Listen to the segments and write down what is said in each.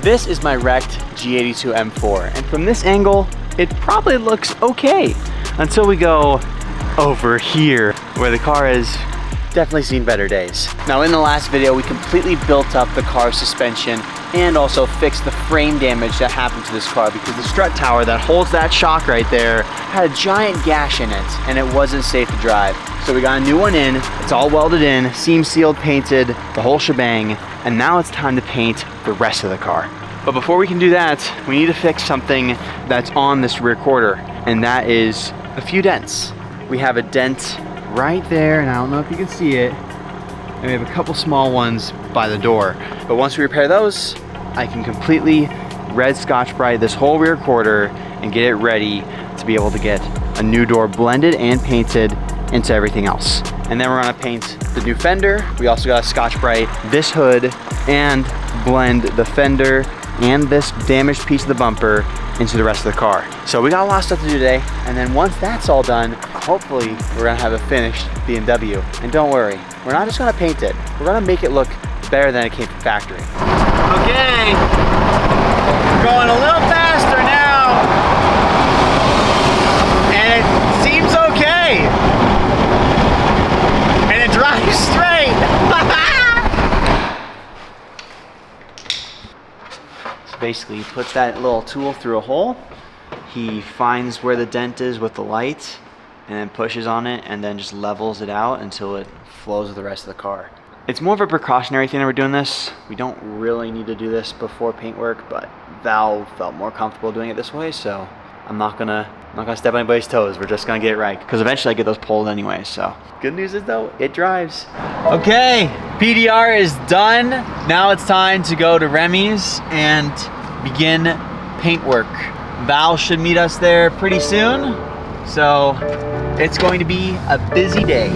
This is my wrecked G82 M4, and from this angle, it probably looks okay until we go over here where the car has definitely seen better days. Now in the last video, we completely built up the car's suspension and also fixed the frame damage that happened to this car because the strut tower that holds that shock right there had a giant gash in it and it wasn't safe to drive. So we got a new one in, it's all welded in, seam sealed, painted, the whole shebang, and now it's time to paint the rest of the car. But before we can do that, we need to fix something that's on this rear quarter, and that is a few dents. We have a dent right there, and I don't know if you can see it, and we have a couple small ones by the door. But once we repair those, I can completely red Scotch-Brite this whole rear quarter and get it ready to be able to get a new door blended and painted into everything else. And then we're gonna paint the new fender. We also got a Scotch-Brite this hood and blend the fender and this damaged piece of the bumper into the rest of the car. So we got a lot of stuff to do today, and then once that's all done, hopefully we're gonna have a finished BMW. And don't worry, we're not just gonna paint it, we're gonna make it look better than it came from factory. Okay, we're going a little faster now, and it seems okay. And it drives straight. Basically, he puts that little tool through a hole, he finds where the dent is with the light, and then pushes on it, and then just levels it out until it flows with the rest of the car. It's more of a precautionary thing that we're doing this. We don't really need to do this before paint work, but Val felt more comfortable doing it this way, so I'm not gonna step on anybody's toes. We're just gonna get it right, because eventually I get those pulled anyway, so. Good news is though, it drives. Okay, PDR is done. Now it's time to go to Remy's and begin paint work. Val should meet us there pretty soon, so it's going to be a busy day.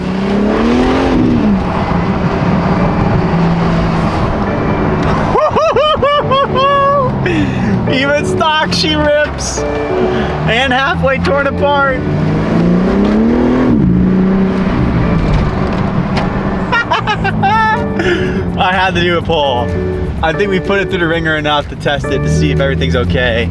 Even stock she rips, and halfway torn apart. I had to do a pull. I think we put it through the ringer enough to test it to see if everything's okay.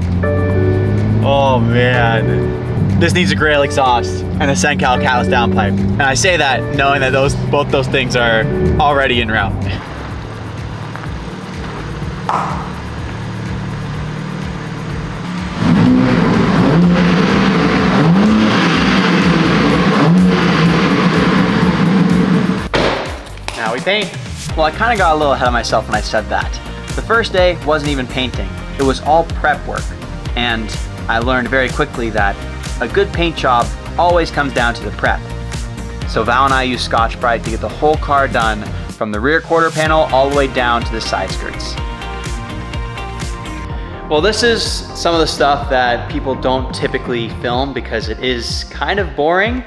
Oh man. This needs a Grail exhaust and a Sencal callus downpipe. And I say that knowing that both those things are already en route. Now we paint. Well, I kind of got a little ahead of myself when I said that. The first day wasn't even painting. It was all prep work. And I learned very quickly that a good paint job always comes down to the prep. So Val and I used Scotch-Brite to get the whole car done from the rear quarter panel all the way down to the side skirts. Well, this is some of the stuff that people don't typically film because it is kind of boring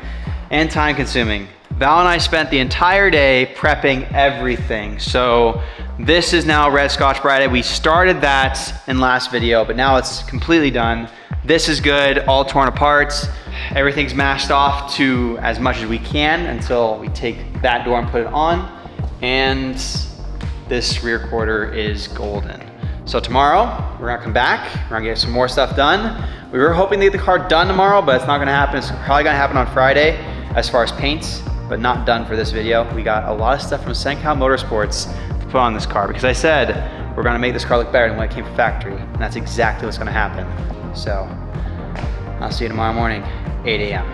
and time consuming. Val and I spent the entire day prepping everything. So this is now red Scotch-Brite. We started that in last video, but now it's completely done. This is good, all torn apart. Everything's mashed off to as much as we can until we take that door and put it on. And this rear quarter is golden. So tomorrow, we're gonna come back, we're gonna get some more stuff done. We were hoping to get the car done tomorrow, but it's not gonna happen. It's probably gonna happen on Friday as far as paints, but not done for this video. We got a lot of stuff from Sencal Motorsports to put on this car because I said we're gonna make this car look better than when it came from factory, and that's exactly what's gonna happen. So, I'll see you tomorrow morning, 8 a.m.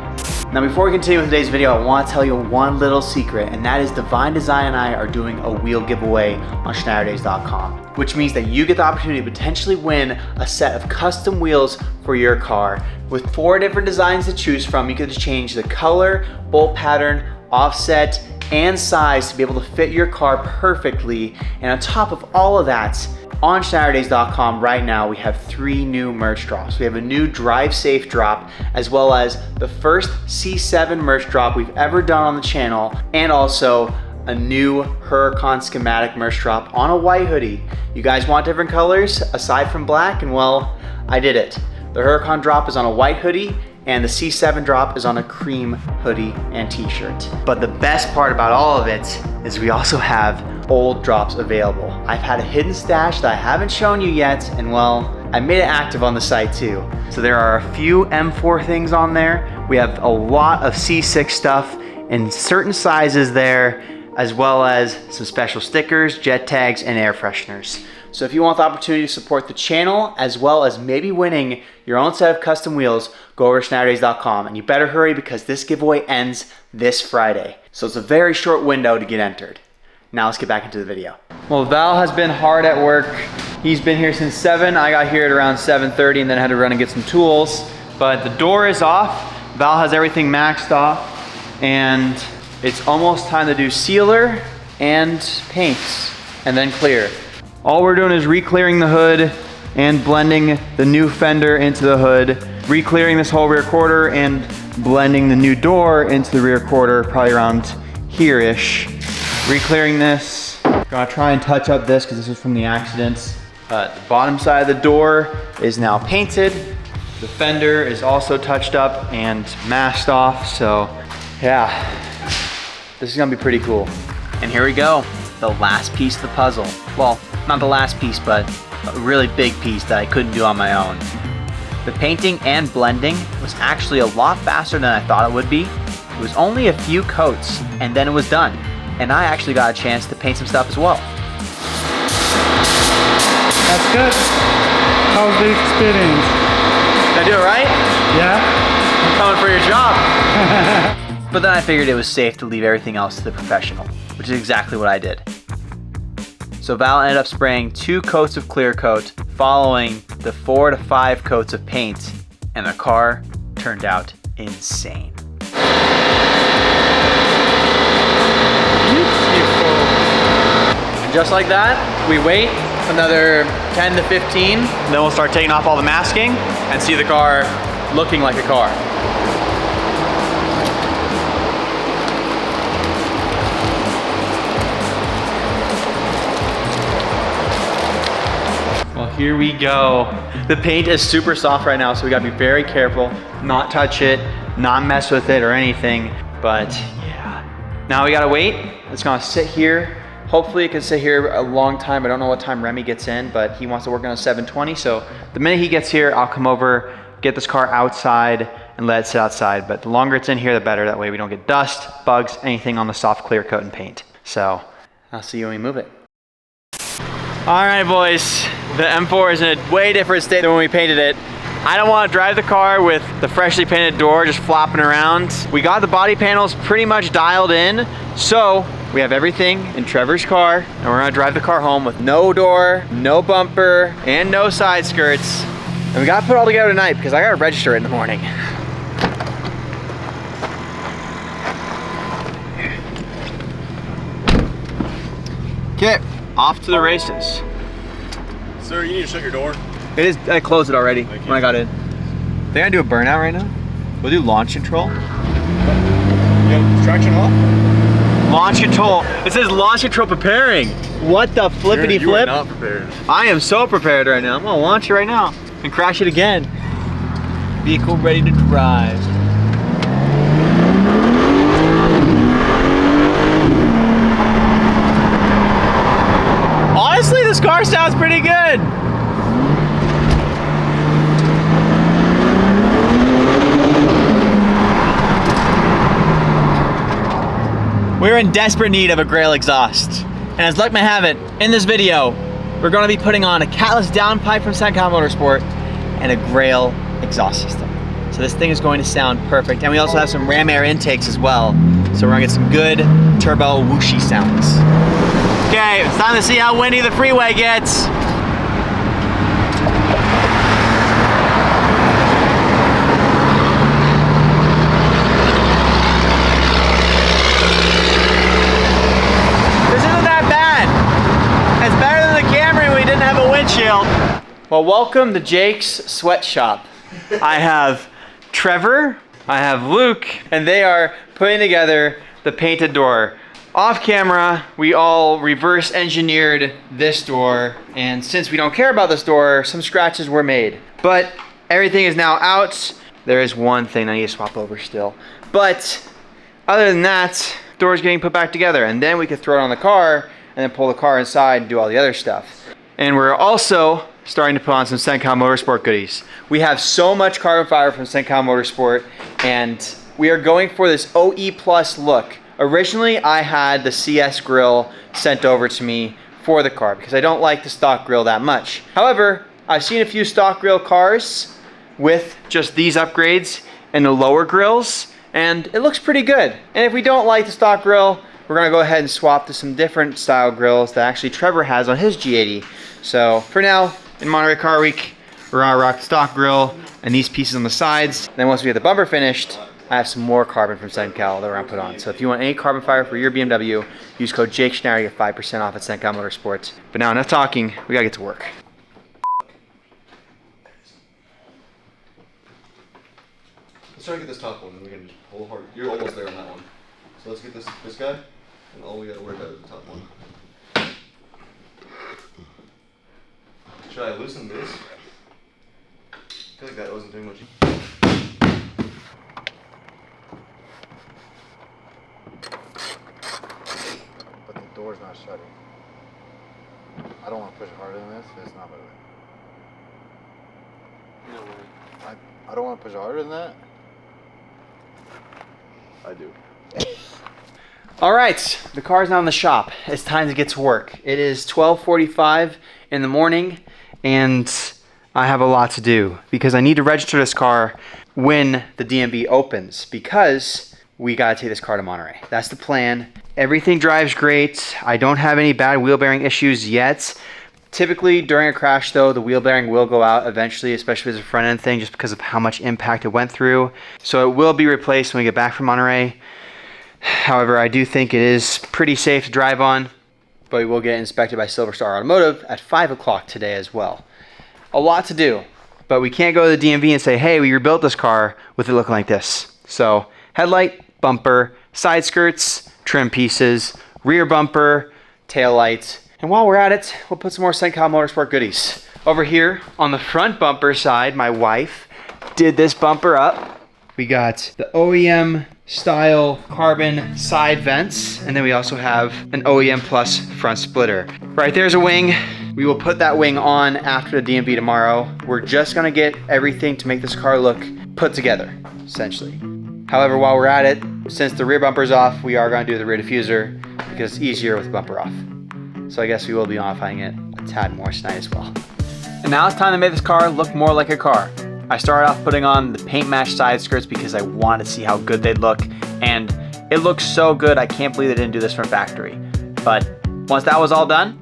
Now before we continue with today's video, I want to tell you one little secret, and that is Divine Design and I are doing a wheel giveaway on SchnatterDays.com, which means that you get the opportunity to potentially win a set of custom wheels for your car. With 4 different designs to choose from, you can change the color, bolt pattern, offset, and size to be able to fit your car perfectly. And on top of all of that, on SchnatterDays.com right now, we have 3 new merch drops. We have a new Drive Safe drop, as well as the first C7 merch drop we've ever done on the channel, and also a new Huracan schematic merch drop on a white hoodie. You guys want different colors aside from black, and well, I did it. The Huracan drop is on a white hoodie, and the C7 drop is on a cream hoodie and t-shirt. But the best part about all of it is we also have old drops available. I've had a hidden stash that I haven't shown you yet, and well, I made it active on the site too. So there are a few M4 things on there. We have a lot of C6 stuff in certain sizes there, as well as some special stickers, jet tags, and air fresheners. So if you want the opportunity to support the channel, as well as maybe winning your own set of custom wheels, go over to schnatterdays.com, and you better hurry because this giveaway ends this Friday. So it's a very short window to get entered. Now let's get back into the video. Well, Val has been hard at work. He's been here since 7. I got here at around 7:30 and then had to run and get some tools. But the door is off. Val has everything maxed off, and it's almost time to do sealer and paints and then clear. All we're doing is re-clearing the hood and blending the new fender into the hood, re-clearing this whole rear quarter and blending the new door into the rear quarter, probably around here-ish. Re-clearing this. Gonna try and touch up this because this was from the accidents. The bottom side of the door is now painted. The fender is also touched up and masked off, so yeah, this is gonna be pretty cool. And here we go, the last piece of the puzzle. Well, not the last piece, but a really big piece that I couldn't do on my own. The painting and blending was actually a lot faster than I thought it would be. It was only a few coats and then it was done. And I actually got a chance to paint some stuff as well. That's good. How was the experience? Did I do it right? Yeah. I'm coming for your job. But then I figured it was safe to leave everything else to the professional, which is exactly what I did. So Val ended up spraying 2 coats of clear coat, following the 4 to 5 coats of paint, and the car turned out insane. Beautiful. And just like that, we wait another 10 to 15, then we'll start taking off all the masking and see the car looking like a car. Well, here we go. The paint is super soft right now, so we gotta be very careful, not touch it, not mess with it or anything, but yeah. Now we gotta wait. It's gonna sit here. Hopefully it can sit here a long time. I don't know what time Remy gets in, but he wants to work on a 720, so the minute he gets here, I'll come over, get this car outside, and let it sit outside. But the longer it's in here, the better. That way we don't get dust, bugs, anything on the soft clear coat and paint. So I'll see you when we move it. All right, boys, the M4 is in a way different state than when we painted it. I don't want to drive the car with the freshly painted door just flopping around. We got the body panels pretty much dialed in, so we have everything in Trevor's car, and we're gonna drive the car home with no door, no bumper, and no side skirts. And we gotta put it all together tonight because I gotta register it in the morning. Okay, off to the races. Sir, you need to shut your door. It is, I closed it already when I got in. They're gonna do a burnout right now. We'll do launch control. You got traction off? Launch control. It says launch control preparing. What the flippity You are flip? not prepared. I am so prepared right now. I'm gonna launch it right now and crash it again. Vehicle ready to drive. Honestly, this car sounds pretty good. We're in desperate need of a Grail exhaust. And as luck may have it, in this video, we're gonna be putting on a catless downpipe from Senkai Motorsport and a Grail exhaust system. So this thing is going to sound perfect. And we also have some ram air intakes as well. So we're gonna get some good turbo whooshy sounds. Okay, it's time to see how windy the freeway gets. Well, welcome to Jake's Sweatshop. I have Trevor, I have Luke, and they are putting together the painted door. Off camera, we all reverse engineered this door, and since we don't care about this door, some scratches were made. But everything is now out. There is one thing I need to swap over still. But other than that, door's getting put back together, and then we could throw it on the car and then pull the car inside and do all the other stuff. And we're also starting to put on some Sencal Motorsport goodies. We have so much carbon fiber from Sencal Motorsport, and we are going for this OE Plus look. Originally, I had the CS grill sent over to me for the car because I don't like the stock grill that much. However, I've seen a few stock grill cars with just these upgrades and the lower grills, and it looks pretty good. And if we don't like the stock grill, we're gonna go ahead and swap to some different style grills that actually Trevor has on his G80. So for now, in Monterey Car Week, we're gonna rock the stock grill and these pieces on the sides. Then once we get the bumper finished, I have some more carbon from Sencal that we're gonna put on. So if you want any carbon fiber for your BMW, use code Jake Schnatter to get 5% off at Sencal Motorsports. But now enough talking, we gotta get to work. Let's try to get this top one, and we can just pull hard. You're almost there on that one. So let's get this guy, and all we gotta worry about is the top one. Should I loosen this? I feel like that wasn't doing much. But the door's not shutting. I don't want to push it harder than this. It's not moving. I don't want to push it harder than that. I do. All right, the car's now in the shop. It's time to get to work. It is 12:45 in the morning, and I have a lot to do because I need to register this car when the DMV opens because we gotta take this car to Monterey. That's the plan. Everything drives great. I don't have any bad wheel bearing issues yet. Typically during a crash though, the wheel bearing will go out eventually, especially as a front end thing, just because of how much impact it went through. So it will be replaced when we get back from Monterey. However, I do think it is pretty safe to drive on, but we will get inspected by Silver Star Automotive at 5 o'clock today as well. A lot to do, but we can't go to the DMV and say, hey, we rebuilt this car with it looking like this. So headlight, bumper, side skirts, trim pieces, rear bumper, tail light. And while we're at it, we'll put some more Sencal Motorsport goodies. Over here on the front bumper side, my wife did this bumper up. We got the OEM style carbon side vents, and then we also have an OEM Plus front splitter. Right there's a wing. We will put that wing on after the DMV tomorrow. We're just gonna get everything to make this car look put together, essentially. However, while we're at it, since the rear bumper's off, we are gonna do the rear diffuser because it's easier with the bumper off. So I guess we will be modifying it a tad more tonight as well. And now it's time to make this car look more like a car. I started off putting on the paint match side skirts because I wanted to see how good they'd look, and it looks so good. I can't believe they didn't do this from factory. But once that was all done,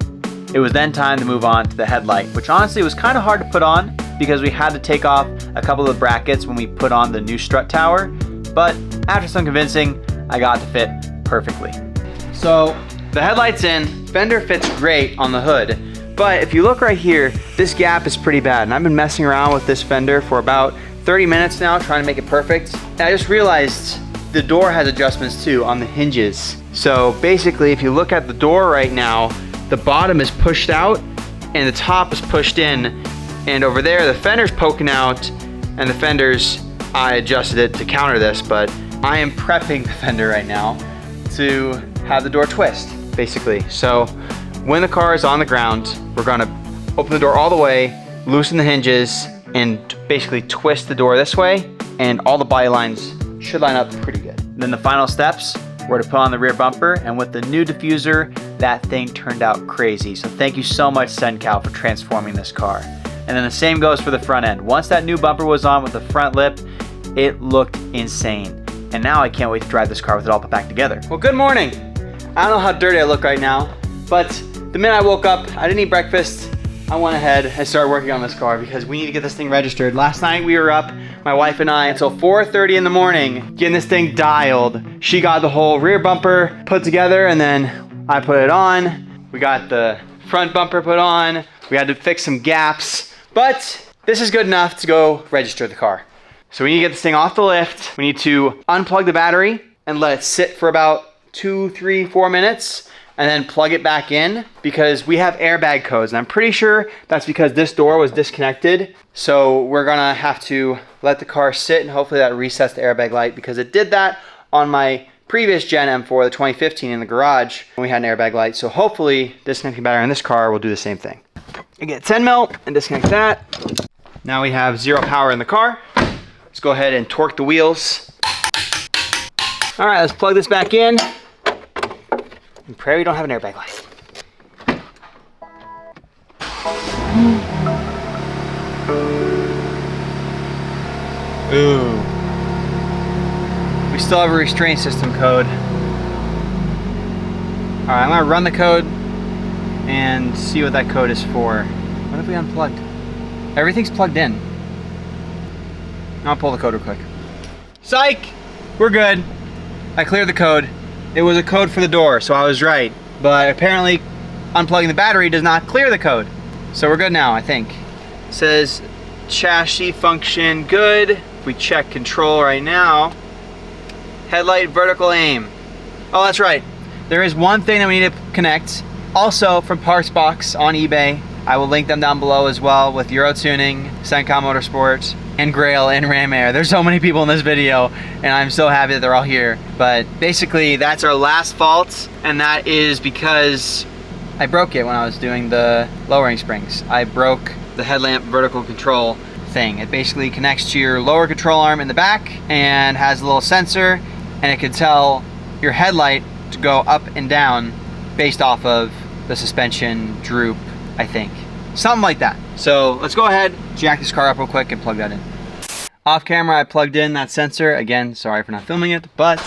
it was then time to move on to the headlight, which honestly was kind of hard to put on because we had to take off a couple of the brackets when we put on the new strut tower. But after some convincing, I got it to fit perfectly. So the headlight's in, fender fits great on the hood. But if you look right here, this gap is pretty bad. And I've been messing around with this fender for about 30 minutes now, trying to make it perfect. And I just realized the door has adjustments too on the hinges. So basically, if you look at the door right now, the bottom is pushed out and the top is pushed in. And over there, the fender's poking out, and the fenders, I adjusted it to counter this, but I am prepping the fender right now to have the door twist, basically. So when the car is on the ground, we're gonna open the door all the way, loosen the hinges, and basically twist the door this way, and all the body lines should line up pretty good. Then the final steps were to put on the rear bumper, and with the new diffuser, that thing turned out crazy. So thank you so much, Sencal, for transforming this car. And then the same goes for the front end. Once that new bumper was on with the front lip, it looked insane. And now I can't wait to drive this car with it all put back together. Well, good morning. I don't know how dirty I look right now, but the minute I woke up, I didn't eat breakfast. I went ahead and started working on this car because we need to get this thing registered. Last night we were up, my wife and I, until 4:30 in the morning, getting this thing dialed. She got the whole rear bumper put together, and then I put it on. We got the front bumper put on. We had to fix some gaps, but this is good enough to go register the car. So we need to get this thing off the lift. We need to unplug the battery and let it sit for about 2, 3, 4 minutes. and then plug it back in because we have airbag codes. And I'm pretty sure that's because this door was disconnected. So we're gonna have to let the car sit and hopefully that resets the airbag light because it did that on my previous Gen M4, the 2015 in the garage when we had an airbag light. So hopefully disconnecting battery on this car will do the same thing. I get 10 mil and disconnect that. Now we have 0 power in the car. Let's go ahead and torque the wheels. All right, let's plug this back in. And pray we don't have an airbag light. Ooh. We still have a restraint system code. All right, I'm gonna run the code and see what that code is for. What if we unplugged? Everything's plugged in. I'll pull the code real quick. Psych! We're good. I cleared the code. It was a code for the door, so I was right. But apparently, unplugging the battery does not clear the code. So we're good now, I think. It says chassis function good. If we check control right now, headlight vertical aim. Oh, that's right. There is one thing that we need to connect. Also from Parts Box on eBay. I will link them down below as well with Euro Tuning, Sencom Motorsports, and Grail and Ram Air. There's so many people in this video and I'm so happy that they're all here. But basically that's our last fault, and that is because I broke it when I was doing the lowering springs. I broke the headlamp vertical control thing. It basically connects to your lower control arm in the back and has a little sensor, and it can tell your headlight to go up and down based off of the suspension droop, I think. Something like that. So let's go ahead, jack this car up real quick and plug that in. Off camera, I plugged in that sensor. Again, sorry for not filming it, but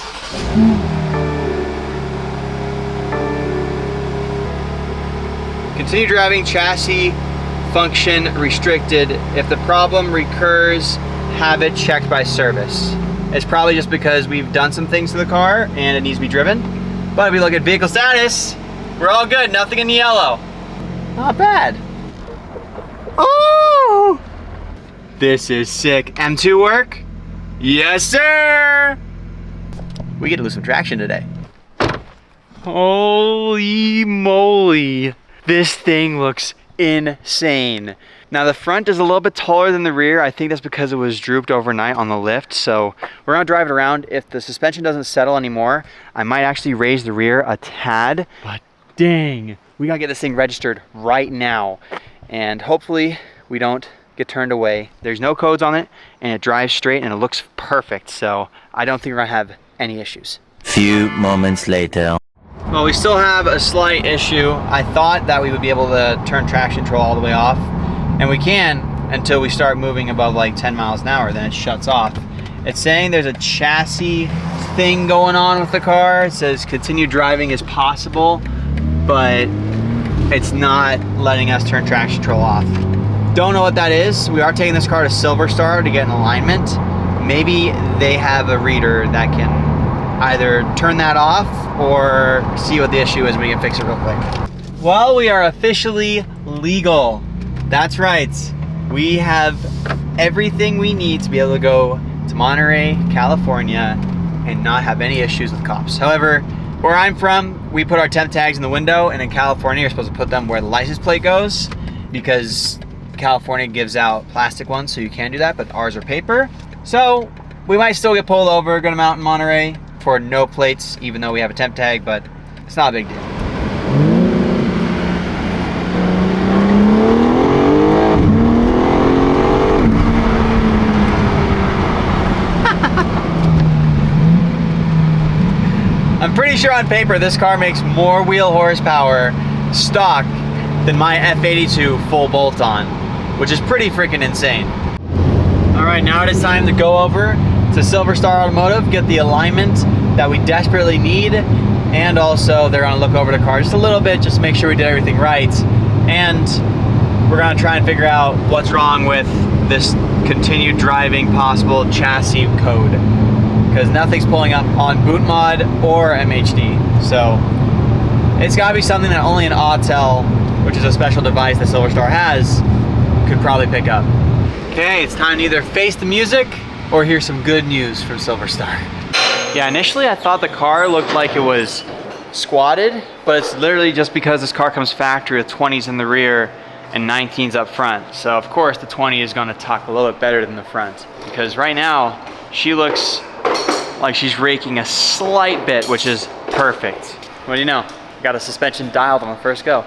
continue driving, chassis function restricted. If the problem recurs, have it checked by service. It's probably just because we've done some things to the car and it needs to be driven. But if we look at vehicle status, we're all good, nothing in the yellow. Not bad. Oh! This is sick. M2 work? Yes, sir! We get to lose some traction today. Holy moly. This thing looks insane. Now the front is a little bit taller than the rear. I think that's because it was drooped overnight on the lift. So we're gonna drive it around. If the suspension doesn't settle anymore, I might actually raise the rear a tad. But dang, we gotta get this thing registered right now. And hopefully we don't get turned away. There's no codes on it and it drives straight and it looks perfect. So I don't think we're gonna have any issues. Few moments later. Well, we still have a slight issue. I thought that we would be able to turn traction control all the way off, and we can until we start moving above like 10 miles an hour, then it shuts off. It's saying there's a chassis thing going on with the car. It says continue driving as possible, but it's not letting us turn traction control off. Don't know what that is. We are taking this car to Silver Star to get an alignment. Maybe they have a reader that can either turn that off or see what the issue is and we can fix it real quick. Well, we are officially legal. That's right. We have everything we need to be able to go to Monterey, California and not have any issues with cops. However, where I'm from, we put our temp tags in the window, and in California, you're supposed to put them where the license plate goes because California gives out plastic ones, so you can do that, but ours are paper. So we might still get pulled over, go to Mountain Monterey for no plates, even though we have a temp tag, but it's not a big deal. I'm pretty sure on paper this car makes more wheel horsepower stock than my F82 full bolt-on, which is pretty freaking insane. All right, now it is time to go over to Silver Star Automotive, get the alignment that we desperately need, and also they're gonna look over the car just a little bit just to make sure we did everything right. And we're gonna try and figure out what's wrong with this continued driving possible chassis code, because nothing's pulling up on boot mod or MHD. So it's gotta be something that only an Autel, which is a special device that Silver Star has, could probably pick up. Okay, it's time to either face the music or hear some good news from Silver Star. Yeah, initially I thought the car looked like it was squatted, but it's literally just because this car comes factory with 20s in the rear and 19s up front. So of course the 20 is gonna tuck a little bit better than the front, because right now she looks like she's raking a slight bit, which is perfect. What do you know? Got a suspension dialed on the first go.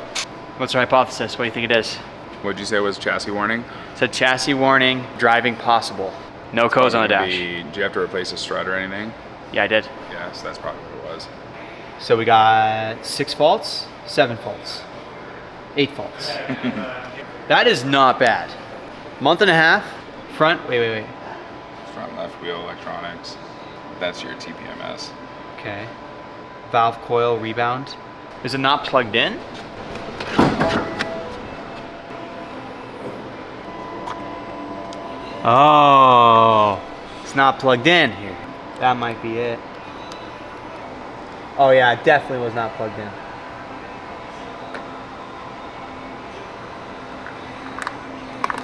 What's our hypothesis? What do you think it is? What'd you say was chassis warning? It said chassis warning, driving possible. No codes on the dash. Do you have to replace a strut or anything? Yeah, I did. Yeah, so that's probably what it was. So we got 6 faults, 7 faults, 8 faults. That is not bad. Month and a half, front, wait. Front left wheel electronics. That's your TPMS. Okay. Valve coil rebound. Is it not plugged in? Oh, it's not plugged in here. That might be it. Oh yeah, it definitely was not plugged in.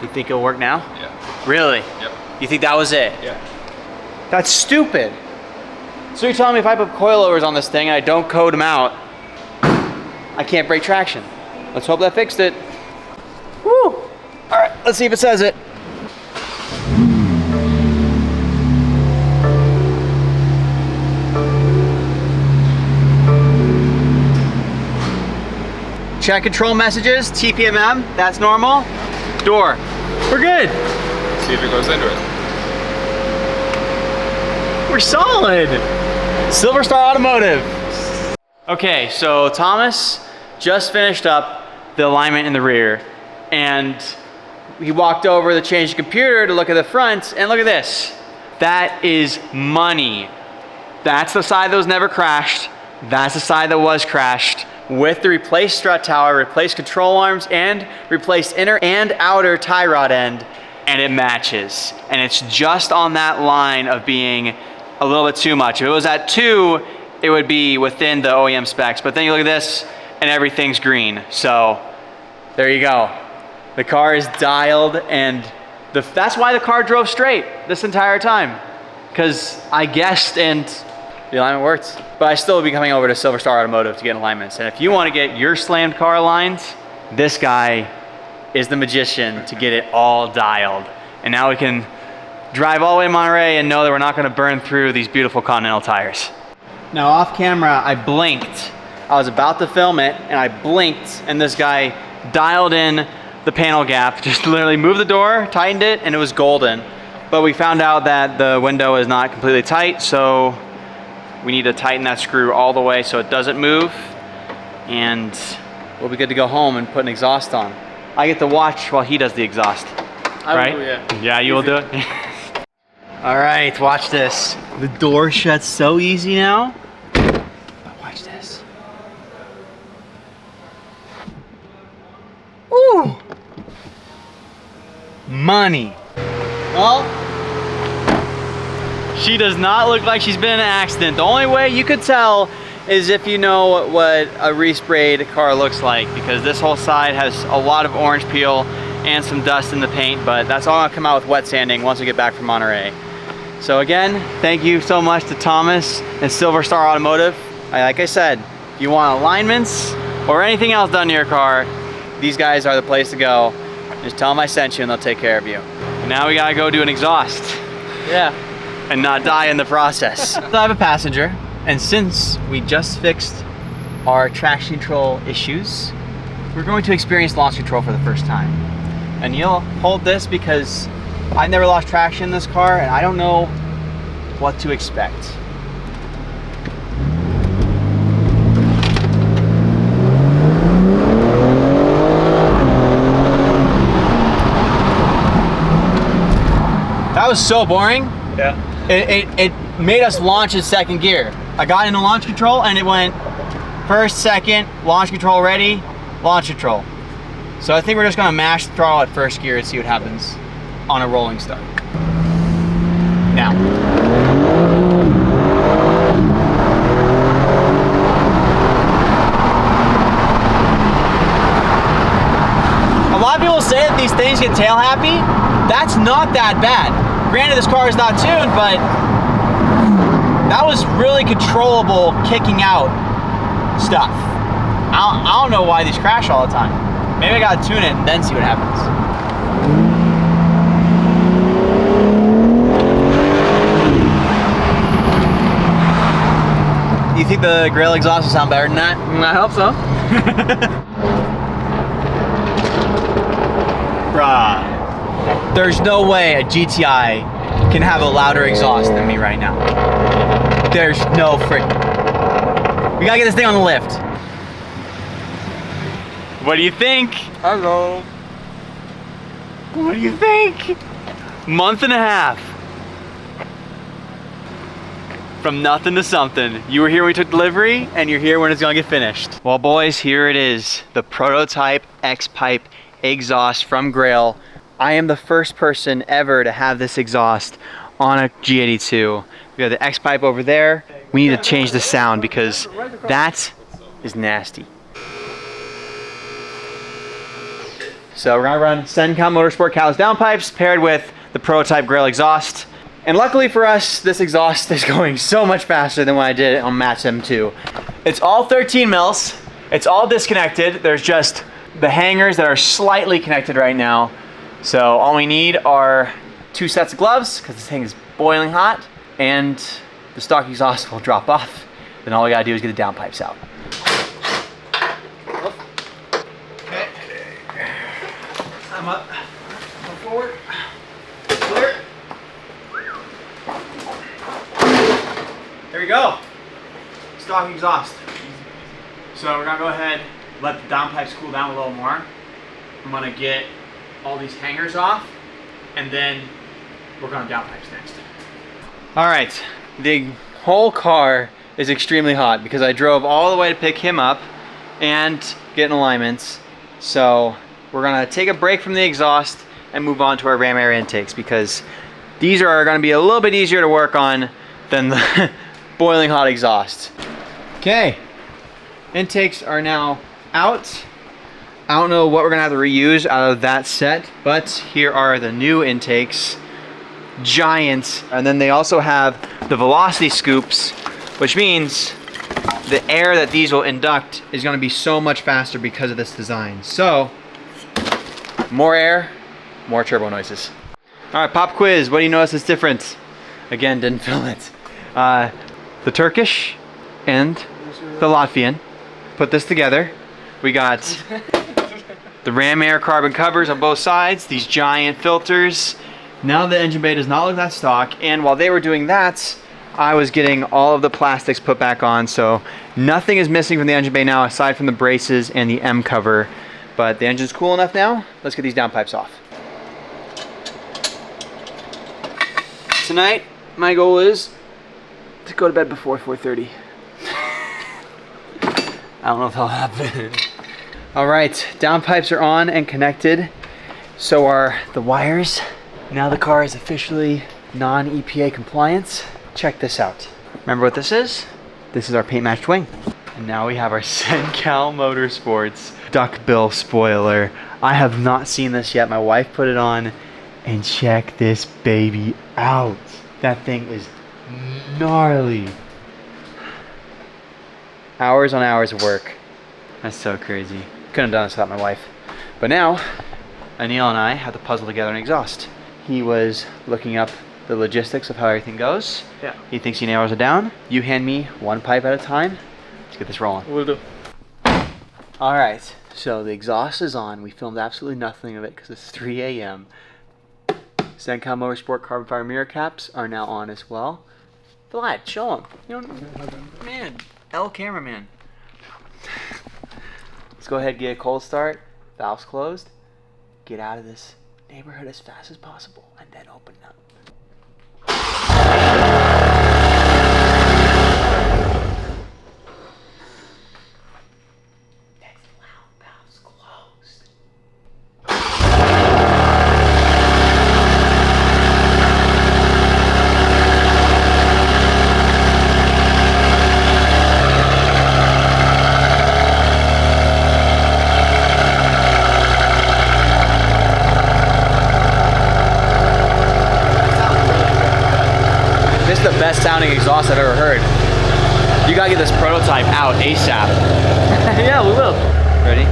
You think it'll work now? Yeah. Really? Yep. You think that was it? Yeah. That's stupid. So you're telling me if I put coilovers on this thing and I don't code them out, I can't break traction. Let's hope that fixed it. Woo! All right, let's see if it says it. Check control messages, TPMM, that's normal. Door, we're good. See if it goes into it. We're solid. Silver Star Automotive. Okay, so Thomas just finished up the alignment in the rear, and he walked over to change the computer to look at the front, and look at this. That is money. That's the side that was never crashed. That's the side that was crashed, with the replaced strut tower, replaced control arms, and replaced inner and outer tie rod end, and it matches. And it's just on that line of being a little bit too much. If it was at 2, it would be within the OEM specs, but then you look at this and everything's green. So there you go. The car is dialed, and that's why the car drove straight this entire time, because I guessed and the alignment worked. But I still will be coming over to Silver Star Automotive to get alignments. And if you want to get your slammed car aligned, this guy is the magician to get it all dialed. And now we can drive all the way to Monterey and know that we're not going to burn through these beautiful Continental tires. Now off camera, I blinked. I was about to film it and I blinked, and this guy dialed in the panel gap, just literally moved the door, tightened it, and it was golden. But we found out that the window is not completely tight, so we need to tighten that screw all the way so it doesn't move, and we'll be good to go home and put an exhaust on. I get to watch while he does the exhaust. Right? I will, yeah. Yeah, you will do it? All right, watch this. The door shuts so easy now. Watch this. Ooh! Money. Well, she does not look like she's been in an accident. The only way you could tell is if you know what a resprayed car looks like, because this whole side has a lot of orange peel and some dust in the paint, but that's all gonna come out with wet sanding once we get back from Monterey. So again, thank you so much to Thomas and Silver Star Automotive. Like I said, if you want alignments or anything else done to your car, these guys are the place to go. Just tell them I sent you and they'll take care of you. And now we gotta go do an exhaust. Yeah. And not die in the process. So I have a passenger, and since we just fixed our traction control issues, we're going to experience launch control for the first time. And you'll hold this because I've never lost traction in this car and I don't know what to expect. That was so boring. Yeah. It made us launch in second gear. I got into launch control and it went first, second, launch control ready, launch control. So I think we're just gonna mash the throttle at first gear and see what happens on a rolling start. Now. A lot of people say that these things get tail happy. That's not that bad. Granted, this car is not tuned, but that was really controllable kicking out stuff. I don't know why these crash all the time. Maybe I gotta tune it and then see what happens. You think the Grail exhaust will sound better than that? I hope so. Bruh. There's no way a GTI can have a louder exhaust than me right now. There's no frick. We gotta get this thing on the lift. What do you think? Hello. What do you think? Month and a half. From nothing to something. You were here when we took delivery, and you're here when it's gonna get finished. Well, boys, here it is. The prototype X-Pipe exhaust from Grail. I am the first person ever to have this exhaust on a G82. We got the X-Pipe over there. We need to change the sound because that is nasty. So we're gonna run Sencom Motorsport Catalyst downpipes paired with the prototype Grail exhaust. And luckily for us, this exhaust is going so much faster than when I did it on Match M2. It's all 13 mils. It's all disconnected. There's just the hangers that are slightly connected right now. So all we need are 2 sets of gloves because this thing is boiling hot, and the stock exhaust will drop off. Then all we gotta do is get the downpipes out. Okay. I'm up. Come forward. Clear. There we go. Stock exhaust. So we're gonna go ahead, let the downpipes cool down a little more. I'm gonna get all these hangers off, and then work on downpipes next. All right, the whole car is extremely hot because I drove all the way to pick him up and get in alignments. So we're gonna take a break from the exhaust and move on to our ram air intakes because these are gonna be a little bit easier to work on than the boiling hot exhaust. Okay, intakes are now out. I don't know what we're gonna have to reuse out of that set, but here are the new intakes. Giant. And then they also have the velocity scoops, which means the air that these will induct is gonna be so much faster because of this design. So, more air, more turbo noises. All right, pop quiz. What do you notice is different? Again, didn't film it. The Turkish and the Latvian. Put this together. We got the ram air carbon covers on both sides, these giant filters. Now the engine bay does not look that stock, and while they were doing that, I was getting all of the plastics put back on, so nothing is missing from the engine bay now aside from the braces and the M cover. But the engine's cool enough now. Let's get these downpipes off. Tonight, my goal is to go to bed before 4:30. I don't know if that'll happen. All right, downpipes are on and connected. So are the wires. Now the car is officially non-EPA compliant. Check this out. Remember what this is? This is our paint matched wing. And now we have our Sencal Motorsports duckbill spoiler. I have not seen this yet. My wife put it on, and check this baby out. That thing is gnarly. Hours on hours of work. That's so crazy. Couldn't have done this without my wife. But now, Anil and I have to puzzle together an exhaust. He was looking up the logistics of how everything goes. Yeah. He thinks he nails it down. You hand me one pipe at a time. Let's get this rolling. Will do. All right, so the exhaust is on. We filmed absolutely nothing of it because it's 3 a.m. Sencom Motorsport carbon fiber mirror caps are now on as well. Vlad, show them. You know, man, L cameraman. Let's go ahead and get a cold start. Valves closed. Get out of this neighborhood as fast as possible and then open up. That's loud. Valves closed. This is the best sounding exhaust I've ever heard. You gotta get this prototype out ASAP. Yeah, we will. Ready?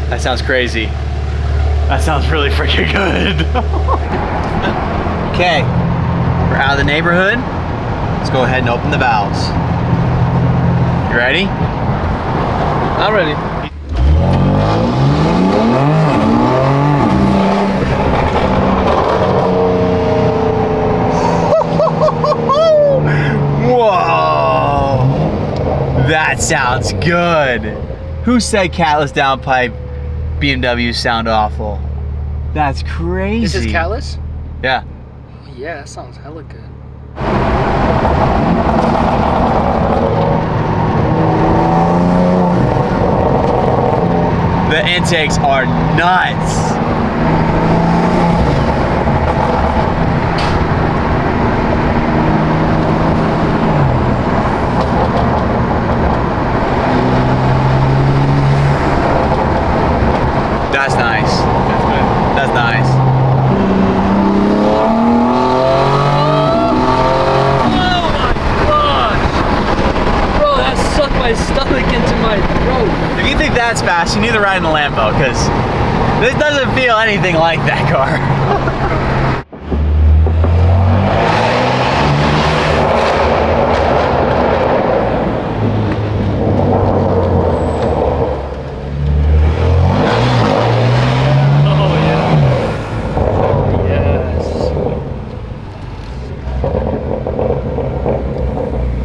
That sounds crazy. That sounds really freaking good. Okay, we're out of the neighborhood. Let's go ahead and open the valves. You ready? I'm ready. Whoa! That sounds good. Who said catless downpipe BMWs sound awful? That's crazy. This is catless? Yeah. Oh, yeah, that sounds hella good. The intakes are nuts. That's nice. That's good. That's nice. Oh my gosh! Bro, that sucked my stomach into my throat. If you think that's fast, you need to ride in a Lambo, because this doesn't feel anything like that car.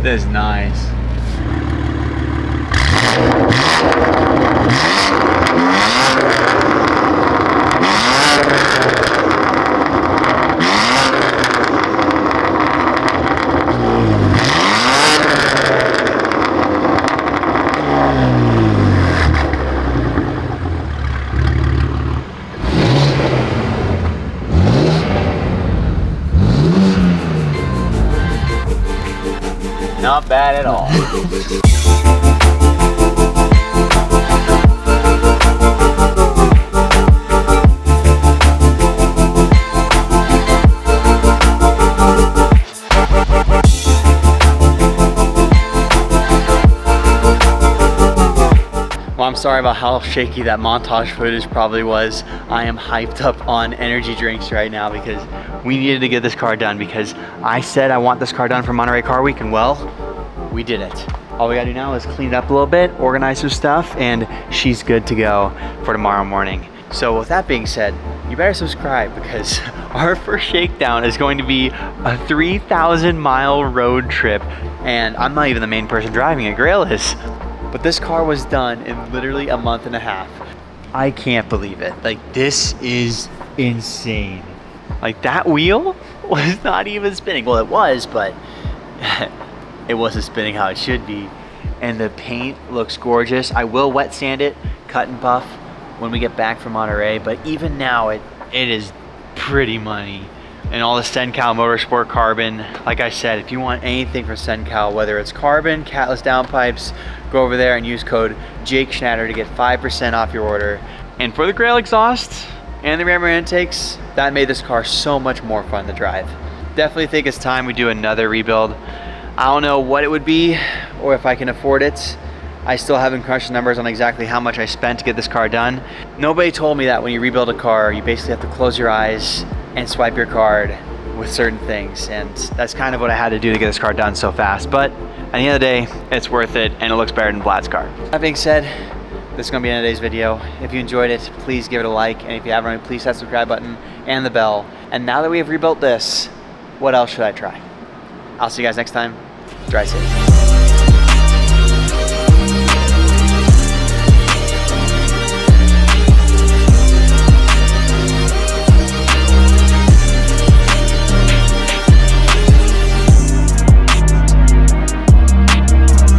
This is nice. Not bad at all. Well, I'm sorry about how shaky that montage footage probably was. I am hyped up on energy drinks right now because we needed to get this car done, because I said I want this car done for Monterey Car Week, and well, we did it. All we gotta do now is clean it up a little bit, organize some stuff, and she's good to go for tomorrow morning. So with that being said, you better subscribe, because our first shakedown is going to be a 3,000-mile road trip, and I'm not even the main person driving it, Grail is. But this car was done in literally a month and a half. I can't believe it. Like, this is insane. Like, that wheel was not even spinning. Well, it was, but it wasn't spinning how it should be. And the paint looks gorgeous. I will wet sand it, cut and buff when we get back from Monterey, but even now it is pretty money. And all the SenCal Motorsport carbon, like I said, if you want anything from SenCal, whether it's carbon, catless downpipes, go over there and use code Jake Schnatter to get 5% off your order. And for the Grail exhaust and the rammer intakes, that made this car so much more fun to drive. Definitely think it's time we do another rebuild. I don't know what it would be or if I can afford it. I still haven't crunched the numbers on exactly how much I spent to get this car done. Nobody told me that when you rebuild a car, you basically have to close your eyes and swipe your card with certain things. And that's kind of what I had to do to get this car done so fast. But at the end of the day, it's worth it, and it looks better than Vlad's car. That being said, this is gonna be the end of today's video. If you enjoyed it, please give it a like. And if you haven't already, please hit the subscribe button and the bell. And now that we have rebuilt this, what else should I try? I'll see you guys next time. Drive safe.